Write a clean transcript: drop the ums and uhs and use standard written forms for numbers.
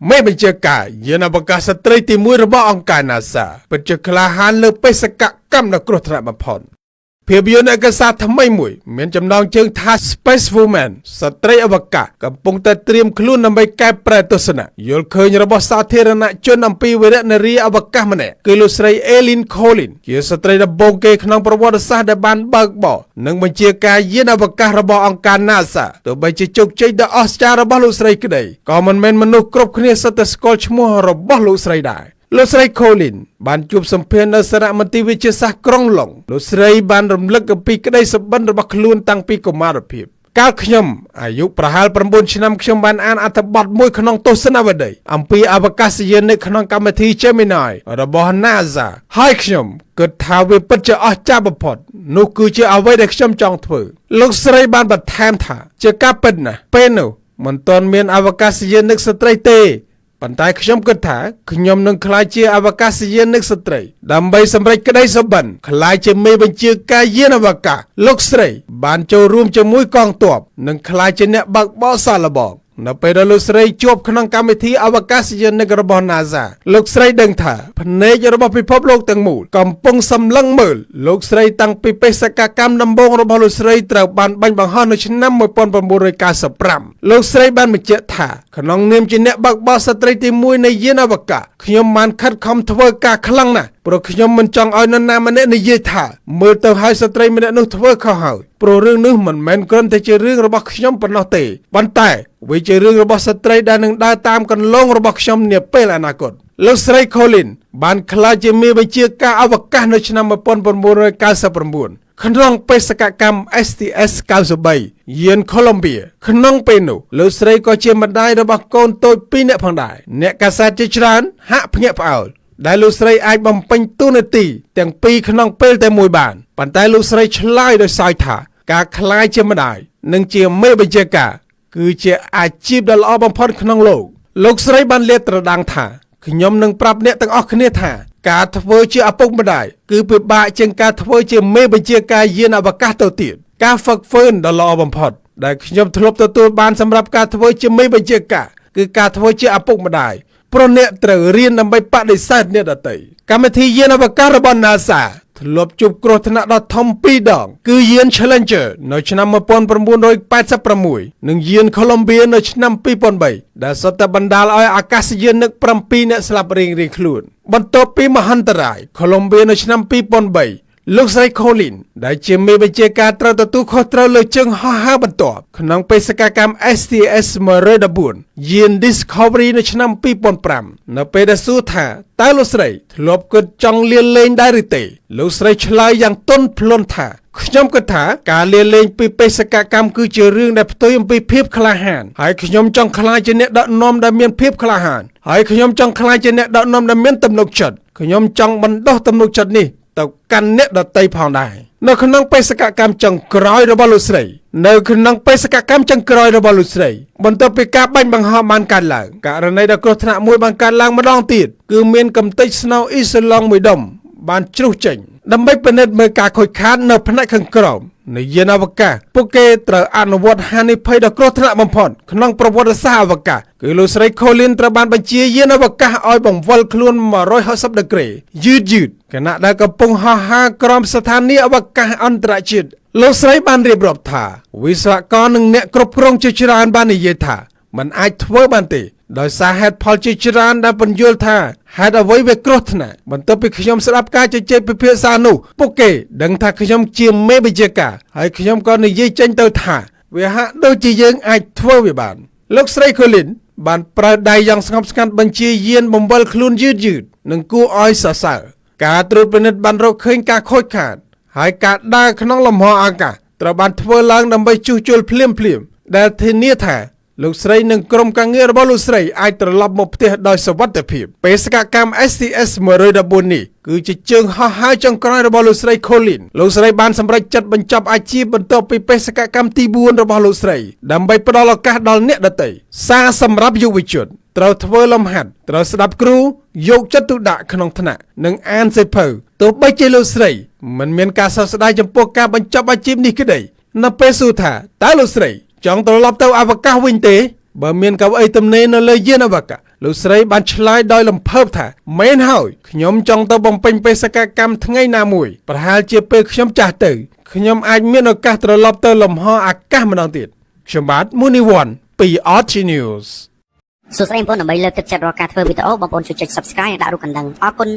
មេបញ្ជាការយានអវកាសស្ត្រីទី1របស់អង្គការ NASA ពិតជាក្លាហានលើបេសកកម្មដ៏គ្រោះថ្នាក់បំផុតភាពយន្តឯកសារថ្មីមួយមានចំណងជើងថា Space Woman ស្ត្រីអវកាសកំពុងតែត្រៀមខ្លួនដើម្បីកែប្រែទស្សនៈយល់ឃើញរបស់សាធារណជនអំពីវីរនារីអវកាសម្នាក់គឺលោកស្រី Eileen Collins ជាស្ត្រីដំបូងគេក្នុងប្រវត្តិសាស្ត្រដែលបានបើកបរនិងបញ្ជាការយានអវកាសរបស់អង្គការ NASA ទោះបីជាជោគជ័យដ៏អស្ចារ្យរបស់លោកស្រីក្តីក៏មិនមែនមនុស្សគ្រប់គ្នាសុទ្ធតែស្គាល់ឈ្មោះរបស់លោកស្រីដែរលោកស្រី Collins បានជួបសម្ភាសន៍នៅសារមន្ទីរវិទ្យាសាស្ត្រក្រុងឡុងលោកស្រីបានរំលឹកអំពីក្តីសុបិនរបស់ខ្លួនតាំងពីកុមារភាពកាលខ្ញុំអាយុប្រហែល9ឆ្នាំខ្ញុំបានអានអត្ថបទមួយក្នុងទស្សនវិស័យអំពីអវកាសយាននៅក្នុងកម្មវិធី Gemini របស់ NASA ហើយខ្ញុំគិតថាវាពិតជាអស្ចារ្យបំផុតនោះគឺជាអ្វីដែលខ្ញុំចង់ធ្វើលោកស្រីបានបន្ថែមថាជាការពិតណាស់ពេលនោះមិនទាន់មានអវកាសយានិកស្ត្រីទេប៉ុន្តែខ្ញុំគិតថាខ្ញុំនឹងក្លាយជាអវកាសយានិកស្ត្រីដើម្បីសម្រេចក្តីសុបិនក្លាយជាមេបញ្ជាការយានអវកាសលោកស្រីបានចូលរួមជាមួយកងទ័ពនិងក្លាយជាអ្នកបើកបរសាកល្បងនៅពេលដែលលោកស្រីជួបក្នុងកម្មវិធីអវកាសយានិករបស់ NASA លោកស្រីដឹងថាភ្នែករបស់ពិភពលោកទាំងមូលកំពុងសម្លឹងមើលលោកស្រីតាំងពីបេសកកម្មដំបូងរបស់លោកស្រីត្រូវបានបាញ់បង្ហោះនៅឆ្នាំ1995លោកស្រីបានបញ្ជាក់ថាក្នុងនាមជាអ្នកបើកបរស្ត្រីទី1នៃយានអវកាសខ្ញុំបានខិតខំធ្វើការខ្លាំងណាស់ព្រោះខ្ញុំមិនចង់ឲ្យនរណាម្នាក់និយាយថាមើលទៅឲ្យស្ត្រីម្នាក់នោះធ្វើខុសហើយព្រោះរឿងនេះមិនមែនគ្រាន់តែជារឿងរបស់ខ្ញុំប៉ុណ្ណោះទេប៉ុន្តែវាជារឿងរបស់ស្ត្រីដែលនឹងដើរតាមកន្លងរបស់ខ្ញុំនាពេលអនាគតលោកស្រី Collins បានក្លាយជាមេបញ្ជាការអវកាសនៅឆ្នាំ1999ក្នុងបេសកកម្ម STS-93 យាន Columbia ក្នុងពេលនោះលោកស្រីក៏ជាម្ដាយរបស់កូនតូច2នាក់ផងដែរអ្នកកាសែតជាច្រើនហាក់ភ្ញាក់ផ្អើលដែលលោកស្រីអាចបំពេញតួនាទីទាំងពីរក្នុងពេលតែមួយបានប៉ុន្តែលោកស្រីឆ្លើយដោយសារថាការក្លាយជាម្ដាយនិងជាមេបញ្ជាការគឺជាអាជីពដ៏ល្អបំផុតក្នុងលោកស្រីបានលាតត្រដាងថាខ្ញុំនឹងប្រាប់អ្នកទាំងអស់គ្នាថាការធ្វើជាឪពុកម្ដាយគឺពិបាកជាងការធ្វើជាមេបញ្ជាការយានអវកាសទៅទៀតការហ្វឹកហ្វឺនដ៏ល្អបំផុតដែលខ្ញុំធ្លាប់ទទួលបានសម្រាប់ការធ្វើជាមេបញ្ជាការគឺការធ្វើជាឪពុកម្ដាយព្រោះអ្នកត្រូវរៀនដើម្បីបដិសេធអ្នកដទៃកម្មវិធីយានអវកាសរបស់ NASA ធ្លាប់ជួបគ្រោះថ្នាក់ដ៏ធំ2ដងគឺយាន Challenger នៅឆ្នាំ1986និងយាន Columbia នៅឆ្នាំ2003ដែលសុទ្ធតែបណ្ដាលឲ្យអាកាសយានិក7នាក់ស្លាប់រៀងៗខ្លួនបន្ទាប់ពីមហន្តរាយ Columbia នៅឆ្នាំ2003លោកស្រី Collins ដែលជាមេបញ្ជាការត្រូវទទួលខុសត្រូវលើជើងហោះហើរបន្ទាប់ក្នុងបេសកកម្ម STS-114 យាន Discovery នៅឆ្នាំ2005នៅពេលដែលសួរថាតើលោកស្រីធ្លាប់គិតចង់លាលែងដែរឬទេលោកស្រីឆ្លើយយ៉ាងទន់ភ្លន់ថាខ្ញុំគិតថាការលាលែងពីបេសកកម្មគឺជារឿងដែលផ្ទុយអំពីភាពក្លាហានហើយខ្ញុំចង់ក្លាយជាអ្នកដឹកនាំដែលមានភាពក្លាហានហើយខ្ញុំចង់ក្លាយជាអ្នកដឹកនាំដែលមានទំនុកចិត្តខ្ញុំចង់បណ្ដុះទំនុកចិត្តនេះទៅកាន់អ្នកដទៃផងដែរនៅក្នុងបេសកកម្មចុងក្រោយរបស់លោកស្រីបន្ទាប់ពីការបាញ់បង្ហោះបានកើតឡើងករណីដ៏គ្រោះថ្នាក់មួយបានកើតឡើងម្ដងទៀតគឺមានកំទេចស្នូលអ៊ីស្លង់មួយដុំបានជ្រុះចេញដើម្បីពិនិត្យមើលការខូចខាតនៅផ្នែកខាងក្រោមនៃយានអវកាសពួកគេត្រូវអនុវត្តហានិភ័យដ៏គ្រោះថ្នាក់បំផុតក្នុងប្រវត្តិសាស្ត្រអវកាសគឺលោកស្រី Collins ត្រូវបានបញ្ជាយានអវកាសឲ្យបង្វិលខ្លួន180ដឺក្រេយឺតខណៈដែលកំពុងហោះហើរក្រោមស្ថានីយអវកាសអន្តរជាតិលោកស្រីបានរៀបរាប់ថាវិស្វករនិងអ្នកគ្រប់គ្រងជាច្រើនបាននិយាយថាมันអាចធ្វើបានទេដោយសារហេតុផលជាច្រើនដែលពន្យល់ថាហេតុអ្វីវាគ្រោះថ្នាក់បន្ទាប់ពីខ្ញុំស្ដាប់ការជជែកពិភាក្សានោះពួកគេដឹងថាខ្ញុំជាមេបញ្ជាការហើយខ្ញុំក៏និយាយចេញទៅថាវាហាក់ដូចជាយើងអាចធ្វើវាបានលោកស្រី Collins បានប្រើដៃយ៉ាងស្ងប់ស្ងាត់បញ្ជាយានបំវិលខ្លួនយឺតនិងគួរឲ្យសរសើរការត្រួតពិនិត្យបានរកឃើញការខូចខាតហើយការដើរក្នុងលំហអាកាសត្រូវបានធ្វើឡើងដើម្បីជួសជុលភ្លាមដែលធានាថាលោកស្រីនិងក្រុមការងាររបស់លោកស្រីអាចត្រឡប់មកផ្ទះដោយសុវត្ថិភាពបេសកកម្ម STS-114 នេះគឺជាជើងហោះហើរចុងក្រោយរបស់លោកស្រី Collins លោកស្រីបានសម្រេចចិត្តបញ្ចប់អាជីពបន្ទាប់ពីបេសកកម្មទី4របស់លោកស្រីដើម្បីផ្ដល់ឱកាសដល់អ្នកដទៃសារសម្រាប់យុវជនត្រូវធ្វើលំហាត់ត្រូវស្ដាប់គ្រូយកចិត្តទុកដាក់ក្នុងថ្នាក់និងអានសៀវភៅទោះបីជាលោកស្រីមិនមានការសោកស្ដាយចំពោះការបញ្ចប់អាជីពនេះក្តីនៅពេលសួរថាតើលោកស្រីចង់ត្រឡប់ទៅអវកាសវិញទេបើមានកៅអីទំនេរនៅលើយានអវកាស លោកស្រីបានឆ្លើយដោយលំភើបថាមែនហើយខ្ញុំចង់ទៅបំពេញបេសកកម្មថ្ងៃណាមួយប្រហែលជាពេលខ្ញុំចាស់ទៅខ្ញុំអាចមានឱកាសត្រឡប់ទៅលំហអាកាសម្ដងទៀតខ្ញុំបាទ Mooney One ពី RT News សួស្តីបងប្អូនដើម្បីលើកទឹកចិត្តរាល់ការធ្វើវីដេអូបងប្អូនជួយចុច Subscribe និងដាក់រូបកណ្ដឹងអរគុណ